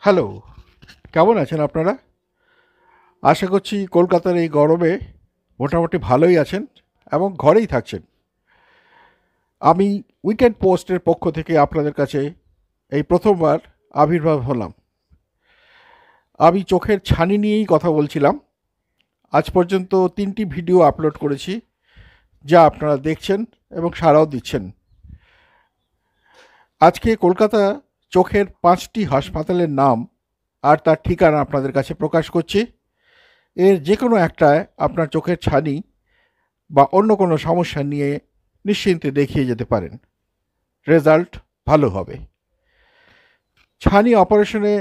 Hello, কেমন আছেন আপনারা? আশা করছি কলকাতার এই গরমে মোটামুটি ভালোই আছেন এবং ঘরেই থাকছেন। আমি উইকেন্ড পোস্টের পক্ষ থেকে আপনাদের কাছে এই প্রথমবার আবির্ভাব হলাম। আমি চোখের ছানি নিয়েই কথা বলছিলাম। আজ পর্যন্ত 3টি ভিডিও আপলোড করেছি, যা আপনারা দেখছেন এবং সাড়াও দিচ্ছেন। আজকে কলকাতা চোখের 5টি হাসপাতালের নাম আর তার ঠিকানা আপনাদের কাছে প্রকাশ করছি। এর যে কোনো একটায় আপনার চোখের ছানি বা অন্য কোনো সমস্যা নিয়ে নিশ্চিন্তে দেখিয়ে যেতে পারেন। রেজাল্ট ভালো হবে। ছানি অপারেশনে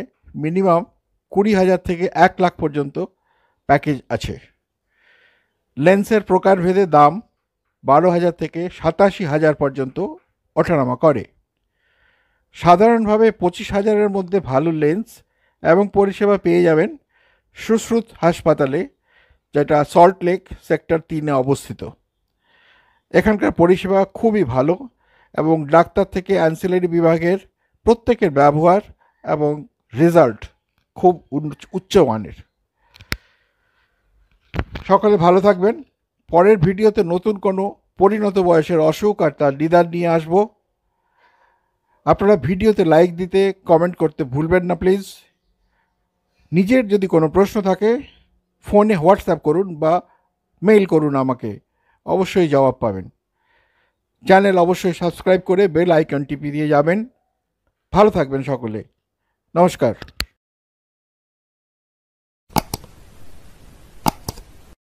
মিনিমাম 20,000 থেকে 1,00,000 পর্যন্ত প্যাকেজ আছে। লেন্সের প্রকারভেদে দাম 12,000 থেকে 87,000 পর্যন্ত ওঠানামা করে। সাধারণভাবে 25,000-এর মধ্যে ভালো লেন্স এবং পরিষেবা পেয়ে যাবেন সুশ্রুত হাসপাতালে, যেটা সল্টলেক সেক্টর 3-এ অবস্থিত। এখানকার পরিষেবা খুবই ভালো এবং ডাক্তার থেকে অ্যান্সিলারি বিভাগের প্রত্যেকের ব্যবহার এবং রেজাল্ট খুব উচ্চমানের। সকলে ভালো থাকবেন। পরের ভিডিওতে নতুন কোনো পরিণত বয়সের অসুখ আর তার নিদান নিয়ে আসব। আপনারা ভিডিওতে লাইক দিতে, কমেন্ট করতে ভুলবেন না প্লিজ। নিজের যদি কোনো প্রশ্ন থাকে ফোনে হোয়াটসঅ্যাপ করুন বা মেইল করুন আমাকে, অবশ্যই জবাব পাবেন। চ্যানেল অবশ্যই সাবস্ক্রাইব করে বেল আইকন টিপে দিয়ে যাবেন। ভালো থাকবেন সকলে। নমস্কার।